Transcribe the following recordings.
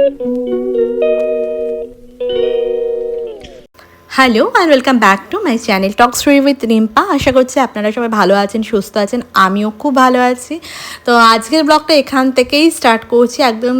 Hello and welcome back to my channel talk story with Rimpa. আশা করছি আপনারা সবাই ভালো আছেন, সুস্থ আছেন, আমিও খুব ভালো আছি। তো আজকের ব্লগটা এখান থেকেই স্টার্ট করছি, একদম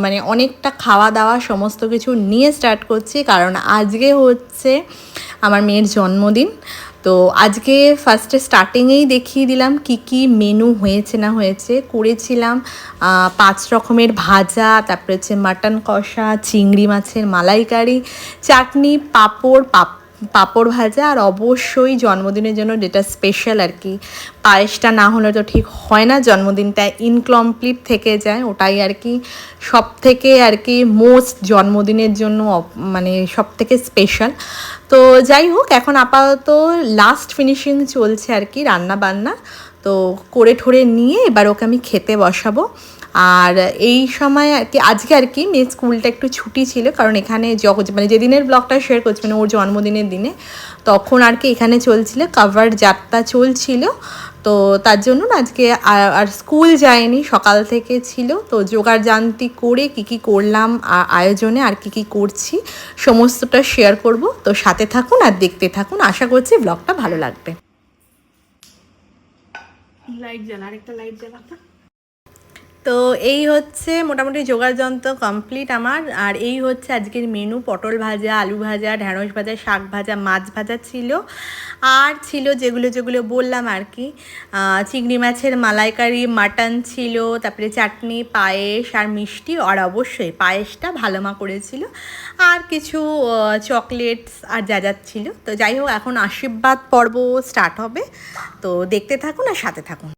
মানে অনেকটা খাওয়া দাওয়া সমস্ত কিছু নিয়ে স্টার্ট করছি, কারণ আজকে হচ্ছে আমার মেয়ের জন্মদিন। তো আজকে ফার্স্টে স্টার্টিংয়েই দেখিয়ে দিলাম কি কি মেনু হয়েছে না হয়েছে। করেছিলাম 5 রকমের ভাজা, তারপরে হচ্ছে মাটন কষা, চিংড়ি মাছের মালাইকারি, চাটনি, পাঁপড় ভাজা, আর অবশ্যই জন্মদিনের জন্য যেটা স্পেশাল আর কি, পায়েসটা না হলে তো ঠিক হয় না, জন্মদিনটা ইনকমপ্লিট থেকে যায়। ওটাই আর কি সব থেকে আর কি মোস্ট জন্মদিনের জন্য মানে সব থেকে স্পেশাল। তো যাই হোক, এখন আপাতত লাস্ট ফিনিশিং চলছে আর কি রান্না বান্না। তো করে ঠোরে নিয়ে এবার ওকে আমি খেতে বসাবো। আর এই সময় আর কি আজকে আর কি মেয়ের স্কুলটা একটু ছুটি ছিল, কারণ এখানে মানে যেদিনের ব্লগটা শেয়ার করছি মানে ওর জন্মদিনের দিনে, তখন আর কি এখানে চলছিল কাভার যাত্রা চলছিল। তো তার জন্য না আজকে আর স্কুল যায়নি, সকাল থেকে ছিল। তো জোগাড় জান্তি করে কি কি করলাম আয়োজনে আর কি কি করছি সমস্তটা শেয়ার করব। তো সাথে থাকুন আর দেখতে থাকুন, আশা করছি ব্লগটা ভালো লাগবে। লাইট জ্বালা, আরেকটা লাইট জ্বালাটা। তো এই হচ্ছে মোটামুটি জোগাড় যন্ত্র কমপ্লিট আমার। আর এই হচ্ছে আজকের মেনু: পটল ভাজা, আলু ভাজা, ঢ্যাঁড়স ভাজা, শাক ভাজা, মাছ ভাজা ছিল। আর ছিল যেগুলো যেগুলো বললাম আর কি, চিংড়ি মাছের মালাইকারি, মাটন ছিল, তারপরে চাটনি, পায়েস আর মিষ্টি। আর অবশ্যই পায়েসটা ভালো মা করেছিল। আর কিছু চকলেটস আর যা যা ছিল। তো যাই হোক, এখন আশীর্বাদ পর্ব স্টার্ট হবে। তো দেখতে থাকুন আর সাথে থাকুন।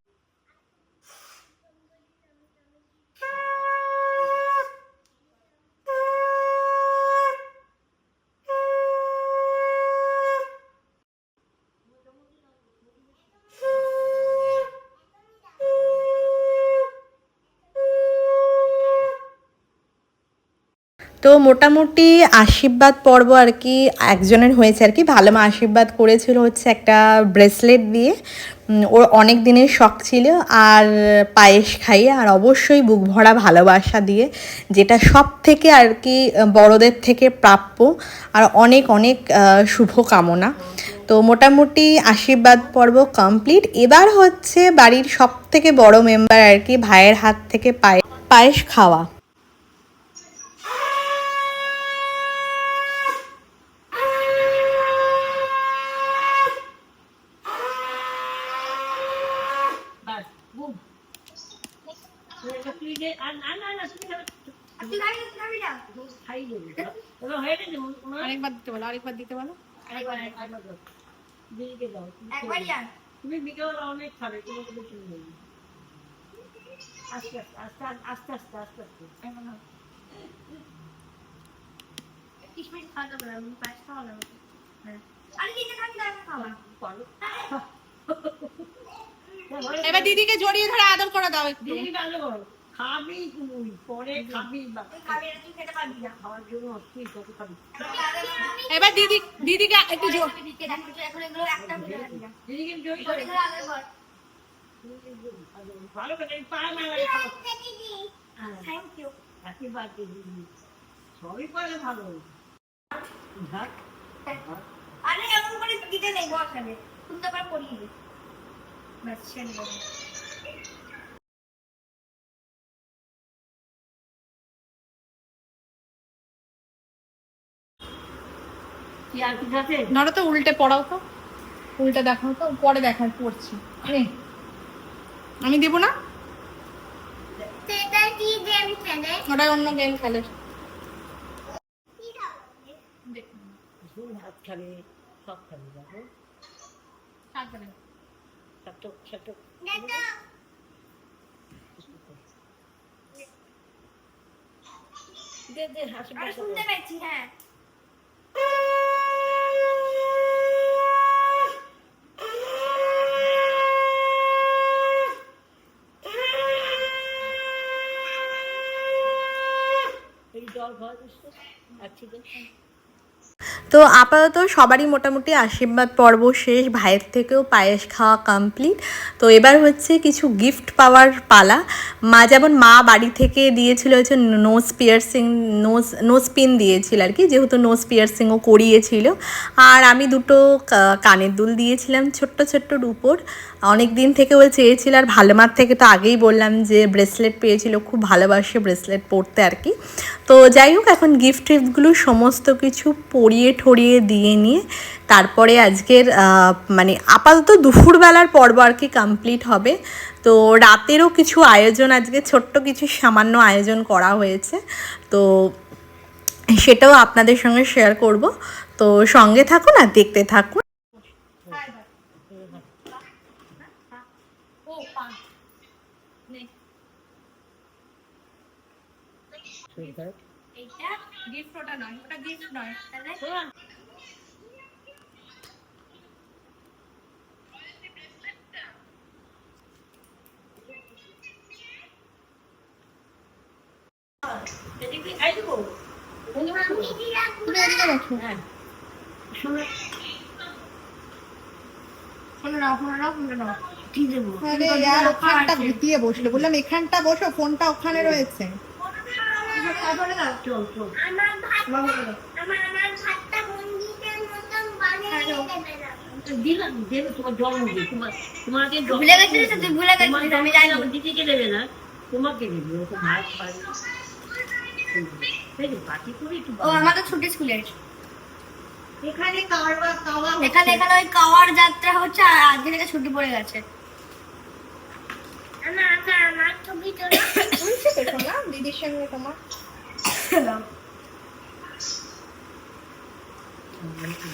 তো মোটামুটি আশীর্বাদ পর্ব আর কি একজনের হয়েছে আর কি। ভালো মা আশীর্বাদ করেছিল হচ্ছে একটা ব্রেসলেট দিয়ে, ওর অনেক দিনের শখ ছিল, আর পায়েস খাইয়ে, আর অবশ্যই বুক ভরা ভালোবাসা দিয়ে, যেটা সব থেকে আর কি বড়দের থেকে প্রাপ্য, আর অনেক অনেক শুভকামনা। তো মোটামুটি আশীর্বাদ পর্ব কমপ্লিট। এবার হচ্ছে বাড়ির সব থেকে বড় মেম্বার আর কি ভাইয়ের হাত থেকে পায়েস খাওয়া। আরেকবার দিতে বলো, আরেকবার দিতে বলো। তুমি ভিডিও অনেক খাবে, আস্তে আস্তে আস্তে আস্তে আস্তে আস্তে এবার দিদিকে জড়িয়ে ধরে আদর করে দাও একটু। খাবি তুই, পরে খাবি, খাওয়ার জন্য খাবি। এবার দিদিকে একটু ভালো করে পায় না, থ্যাংক ইউ, হ্যাপি বার্থডে দিদি, সবই পারে ভালো। আরে এমন করে দিতে নেই, বসাবে সুন্দর করে পড়িয়ে দিই বাস ছেড়ে দেবো। নড়ো তো, উল্টে পড়াও তো, উল্টে দেখাও তো, পরে দেখার পড়ছি। আমি দেব না, ওটা অন্য গেম খেলে। ভাত খাবে, সব খাবে, দেখো শুনতে পাচ্ছি। হ্যাঁ, তো আপাতত সবারই মোটামুটি আশীর্বাদ পর্ব শেষ, ভাইয়ের থেকেও পায়েস খাওয়া কমপ্লিট। তো এবার হচ্ছে কিছু গিফট পাওয়ার পালা। যেমন মা বাড়ি থেকে দিয়েছিল হচ্ছে নোজ পিয়ার্সিং, নোজ পিন দিয়েছিল আর কি, যেহেতু নোজ পিয়ার্সিংও করিয়েছিল। আর আমি দুটো কানের দুল দিয়েছিলাম ছোট্ট ছোট্ট রূপোর, অনেক দিন থেকে ও চেয়েছিল। আর ভালো মার থেকে তো আগেই বললাম যে ব্রেসলেট পেয়েছিল, খুব ভালোবাসে ব্রেসলেট পরতে আর কি। তো যাই হোক, এখন গিফট টিফটগুলো সমস্ত কিছু পরিয়ে ঠরিয়ে দিয়ে নিয়ে তারপরে আজকের মানে আপাতত দুপুরবেলার পর্ব আর কি কমপ্লিট হবে। তো রাতেরও কিছু আয়োজন, আজকে ছোট্ট কিছু সামান্য আয়োজন করা হয়েছে, তো সেটাও আপনাদের সঙ্গে শেয়ার করব। তো সঙ্গে থাকুন আর দেখতে থাকুন। এইটা গিফট, ওটা নয়, ওটা গিফট নয় তাহলে বসলো, বললাম এখানটা বসো, ফোনটা ওখানে রয়েছে। ছুটি স্কুলের এখানে এখানে ওই কাওয়ার যাত্রা হচ্ছে, আর আজকে থেকে ছুটি পড়ে গেছে। দিদির সঙ্গে তোমার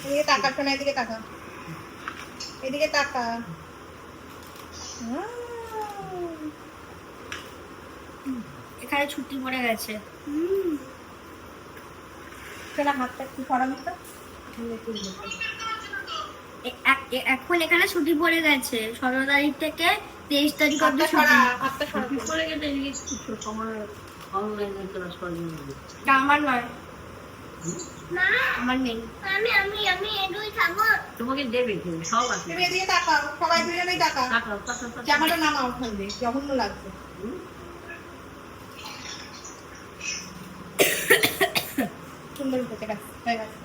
এদিকে তাকা, শোনা এদিকে তাকা, এদিকে তাকা। এখানে ছুটি পড়ে গেছে। হাতটা একটু সরানো তো। এখন এখানে ছুটি পড়ে গেছে 17 তারিখ থেকে 23 তারিখ অবধি ছুটি। আমার নয়, আমার নেই। তোমাকে দেবে সব আছে। তুমি এদিকে তাকাও, সবাই দুজনেই তাকাও। জামাটা নামাও, ওখানে জঘন্য লাগছে। সুন্দর হতে গেছে, হয়ে গেছে।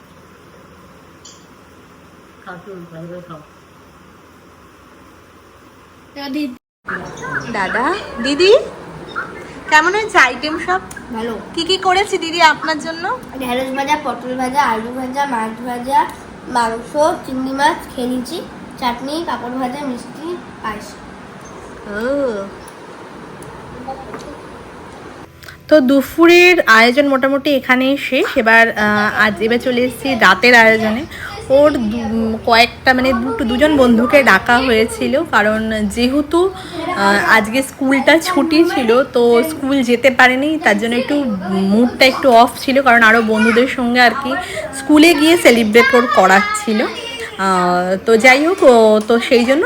দাদা দিদি কেমন হয়েছে আইটেম সব? ভালো। কি কি করেছি দিদি আপনার জন্য? ঢেঁড়স ভাজা, পটল ভাজা, আলু ভাজা, মাছ ভাজা, মাংস, চিংড়ি মাছ খেয়ে নিয়েছি, চাটনি, পাঁপড় ভাজা, মিষ্টি, পায়েস। তো দুপুরের আয়োজন মোটামুটি এখানেই শেষ। এবার চলে এসেছি রাতের আয়োজনে। ওর কয়েকটা মানে দুজন বন্ধুকে ডাকা হয়েছিল, কারণ যেহেতু আজকে স্কুলটা ছুটি ছিল, তো স্কুল যেতে পারেনি, তার জন্য একটু মুডটা একটু অফ ছিল, কারণ আরও বন্ধুদের সঙ্গে আর কি স্কুলে গিয়ে সেলিব্রেট করাচ্ছিল। তো যাই হোক, তো সেই জন্য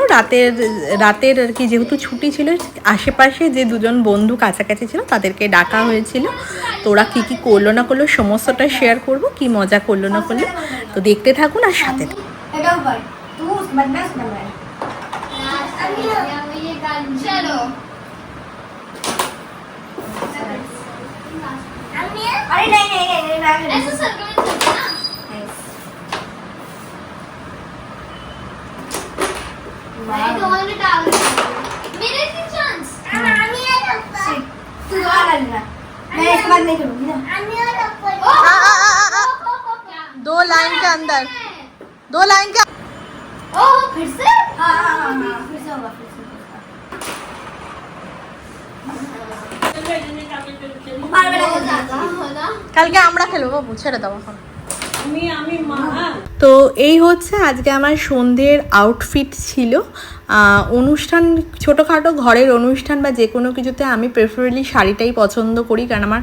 রাতের আর কি যেহেতু ছুটি ছিল, আশেপাশে যে দুজন বন্ধু কাছাকাছি ছিল তাদেরকে ডাকা হয়েছিল। তো ওরা কী কী করলো না করলো সমস্তটা শেয়ার করব, কি মজা করলো না করলো। তো দেখতে থাকুন আর সাথে दो लाइन के अंदर, 2 लाइन का। फिर से? फिर से होगा, फिर से। কালকে আমরা খেলবো বাবু, ছেড়ে দাও এখন। তো এই হচ্ছে আজকে আমার সন্ধ্যের আউটফিট ছিল। অনুষ্ঠান, ছোটোখাটো ঘরের অনুষ্ঠান বা যে কোনো কিছুতে আমি প্রেফারেবলি শাড়িটাই পছন্দ করি, কারণ আমার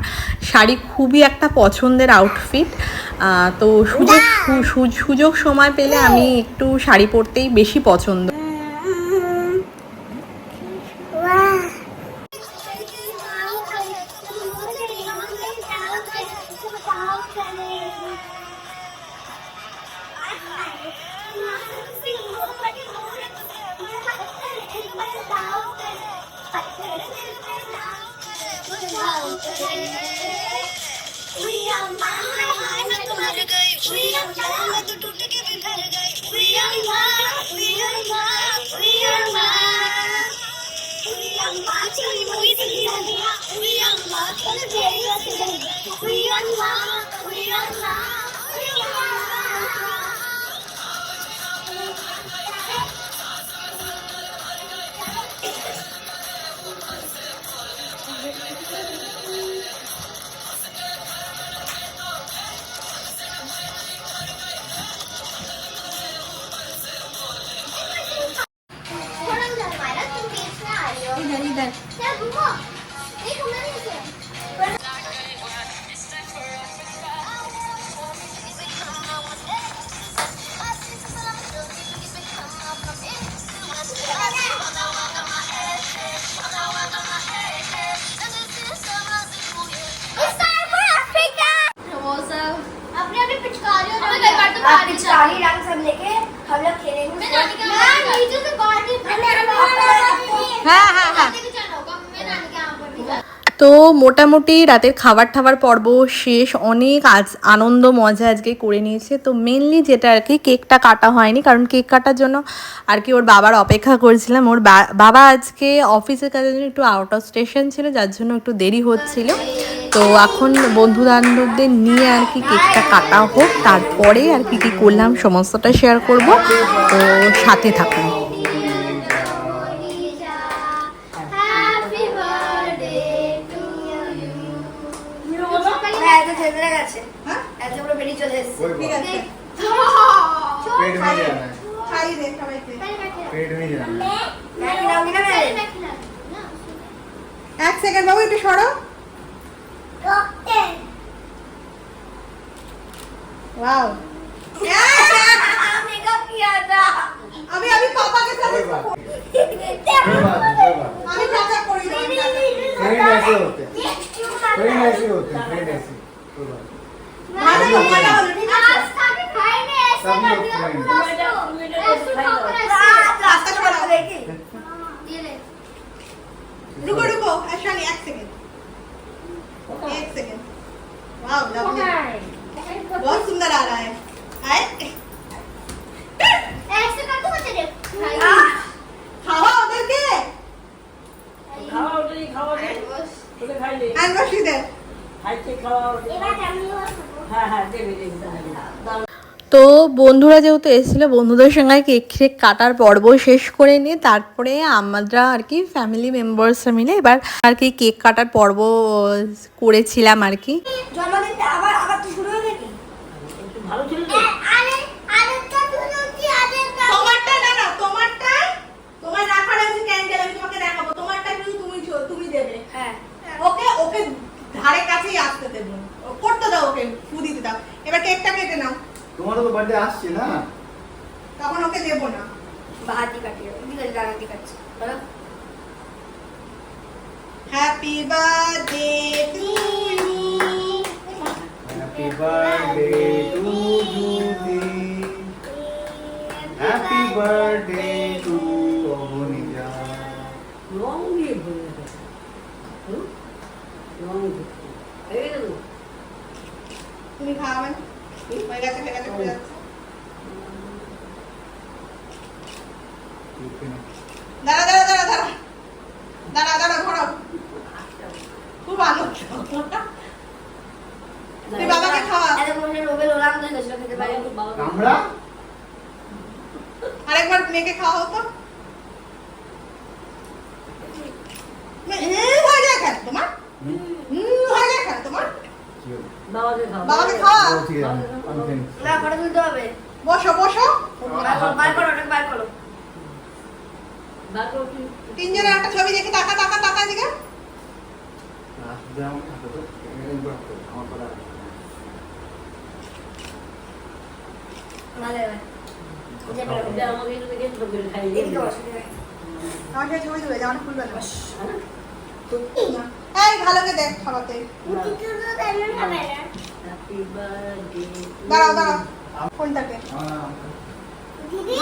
শাড়ি খুবই একটা পছন্দের আউটফিট। তো সুযোগ সময় পেলে আমি একটু শাড়ি পরতেই বেশি পছন্দ। पिचकारी रंग सब लेके हम लोग खेलेंगे। হ্যাঁ হ্যাঁ হ্যাঁ। তো মোটামুটি রাতের খাবার টাবার পর্ব শেষ, অনেক আনন্দ মজা আজকে করে নিয়েছে। তো মেনলি যেটা আর কি, কেকটা কাটা হয়নি, কারণ কেক কাটার জন্য আর কি ওর বাবার অপেক্ষা করেছিলাম। ওর বাবা আজকে অফিসের কাজের জন্য একটু আউট অফ স্টেশন ছিল, যার জন্য একটু দেরি হচ্ছিল। তো এখন বন্ধু বান্ধবদের নিয়ে আর কি কেকটা কাটা হোক, তারপরে আর কি কী করলাম সমস্তটা শেয়ার করব। তো সাথে থাকুন। এক সেকেন্ড বাবু, একটু সরো। वाओ अभी अभी पापा के साथ अभी चाचा कोई फ्रेंड ऐसे होते हैं, फ्रेंड ऐसे होते हैं, फ्रेंड ऐसे भाभी को बोला बोलो ठीक है सब लोग फ्रेंड। रास्ता छोड़ा देखिए, रुको रुको ऐशानी एक सेकंड, एक सेकंड। वाओ लवली, बहुत सुंदर आ रहा है। आए ऐसे कर दो बच्चे देख खावा उधर के খাওয়া ওটাই খাওয়া দে তোকে খাই দে एंड वॉश इधर। খাইতে খাওয়া ওটা এবার আমি হ্যাঁ হ্যাঁ দেবে দেবে তো বন্ধুরা যেহেতু এসেছিলো, বন্ধুদের সঙ্গে কেক কেক কাটার পর্ব শেষ করে নিয়ে তারপরে আমরা আর কি ফ্যামিলি মেম্বার্সরা মিলে এবার আর কি কেক কাটার পর্ব করেছিলাম আর কি। জন্মদিনটা আবার আবার তো শুরু হয়ে গেল। একটু ভালো ছিল তো আরে আরেকটা তুলো কি আরেকটা তোমারটা না না, তোমারটা তোমার রাখার আছে ক্যান্ডেল, আমি তোমাকে দেখাবো। তোমারটা কিন্তু তুমি দেবে। হ্যাঁ ওকে ওকে ধারে কাছেই আসতে দেবো, করতে দাও, ওকে ফু দিতে দাও। এবার কেকটা কেটে নাও, তোমারও তো বার্থডে আসছে না, তখন ওকে দেবো না। বাহাতি কাটিয়ে দিলে ডানাতি কাটছে বলো happy birthday to you. Happy birthday to you, happy birthday to Abanija. রং দিয়ে ভরে গেছে রং দিয়ে এই দেখো তুমি খাওয়াবেন? হয়ে গেছে হয়ে গেছে হয়ে যাচ্ছে। দাঁড়া দাঁড়া দাঁড়া দাঁড়া দাঁড়া দাঁড়া ধরো, খুব আনন্দ। তুই বাবাকে খাওয়া, এত মনে নোবেল ওরাম দিয়ে গেছিল খেতে পারে আমরা আরেকবার মেয়েকে খাওয়া হতো। হয়ে যায় কেন তোমার, হয়ে যায় কেন তোমার? বাবাকে খাওয়া বাবাকে খাওয়া। ও ঠিক আছে, আমি ফ্রেন্ড। না ফটো তুলতে হবে বসো বসো, বার করো ওটা বার করো বাবাকে কি তিনজনের একটা ছবি দেখে টাকা টাকা টাকা দিকে। আসবে আমার সাথে তো আমার কথা ভালো হবে যে বলো এটা আমাকে তো দেখে তো করে খাই এদিকে বসো আমার সাথে ছবি তুলে যাও, খুলবে না। এই ভালোকে দেখ খাওয়াতে। উঠি তুলো তাইলে খাবে না হ্যাপি বার্থডে দাঁড়াও দাঁড়াও, কোনটাকে? দিদি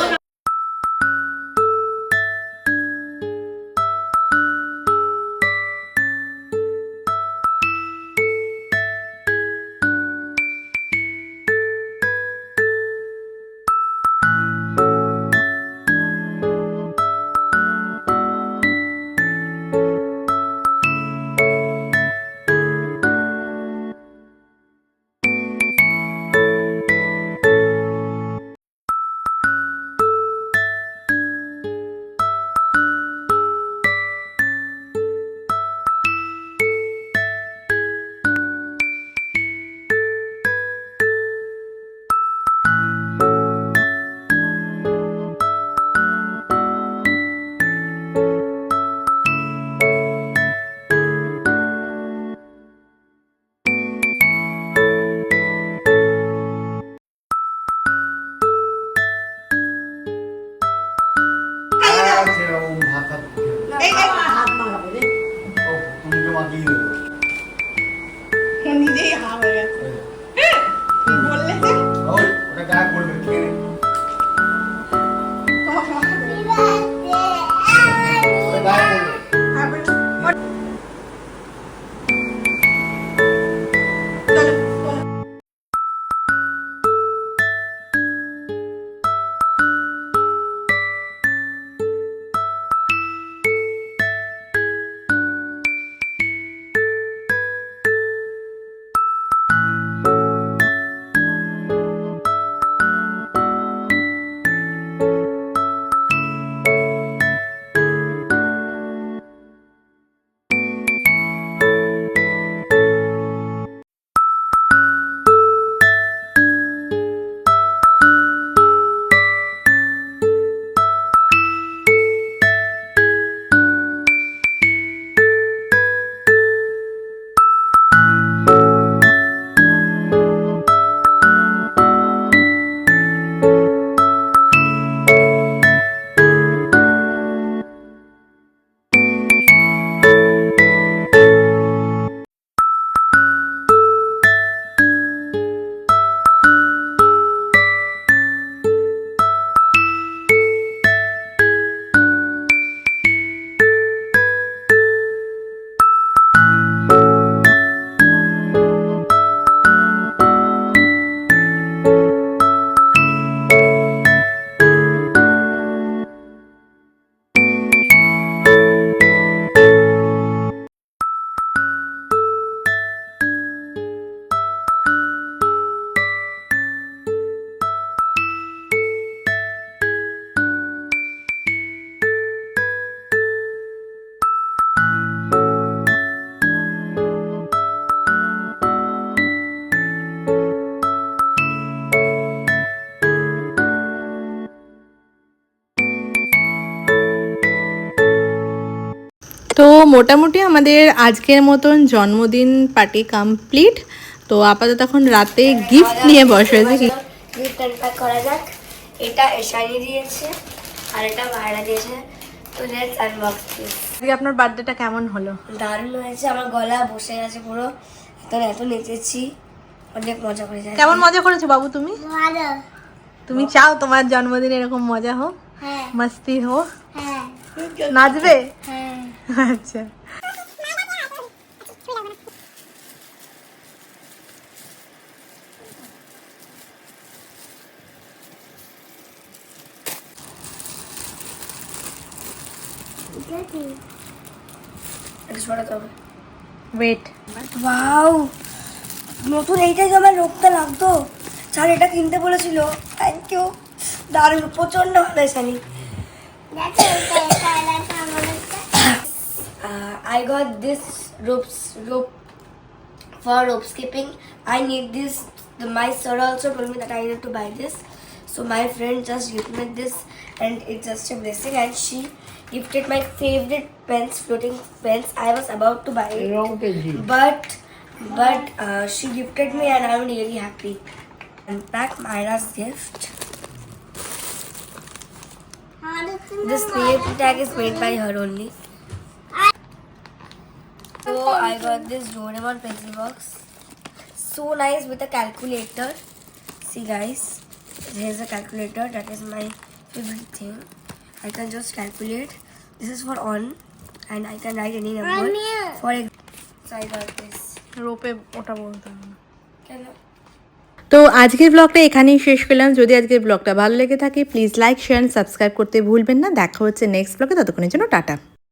মোটামুটি আমাদের আজকের মতন জন্মদিন পার্টি কমপ্লিট। তো আপাতত এখন রাতে গিফট নিয়ে বসে হয়েছে। গিফট আনপ্যাক করা যাক। এটা এশানি দিয়েছে আর এটা ভাইরা দিয়েছে। তো লেটস আনবক্স দিস। আজকে আপনার বার্থডেটা কেমন হলো? দারুণ হয়েছে। আমার গলা বসে গেছে পুরো। এত নেচেছি, অনেক মজা করে যাই। কেমন মজা করেছো বাবু তুমি? ভালো। তুমি চাও তোমার জন্মদিনে এরকম মজা হোক, হ্যাঁ মস্তি হোক, হ্যাঁ নাচবে? হ্যাঁ। আচ্ছা। এটা ছড়াতে হবে। ওয়েট। ওয়াও, নতুন এইটাই তো আমার রোগটা লাগতো। স্যার এটা কিনতে বলেছিল। থ্যাংক ইউ, দারুণ, প্রচন্ড ভালো Shani. I got this rope for rope skipping. I need this. My sir also told me that I need to buy this. So my friend just gifted me this, and it's just a blessing. And she gifted my favorite pens, floating pens. I was about to buy it, but she gifted me, and I'm really happy. Unpack Myra's gift. This name tag is made by her only. So I got this Doraemon pencil box. So nice with a calculator. See guys, here's a calculator. That is my favorite thing. I can just calculate. This is for on, and I can write any number. For so I got this. রোপে ওটা বলতে হবে না। Can তো আজকের ব্লগটা এখানেই শেষ করলাম। যদি আজকের ব্লগটা ভালো লেগে থাকে প্লিজ লাইক শেয়ার সাবস্ক্রাইব করতে ভুলবেন না। দেখা হচ্ছে নেক্সট ব্লগে, ততক্ষণের জন্য টাটা।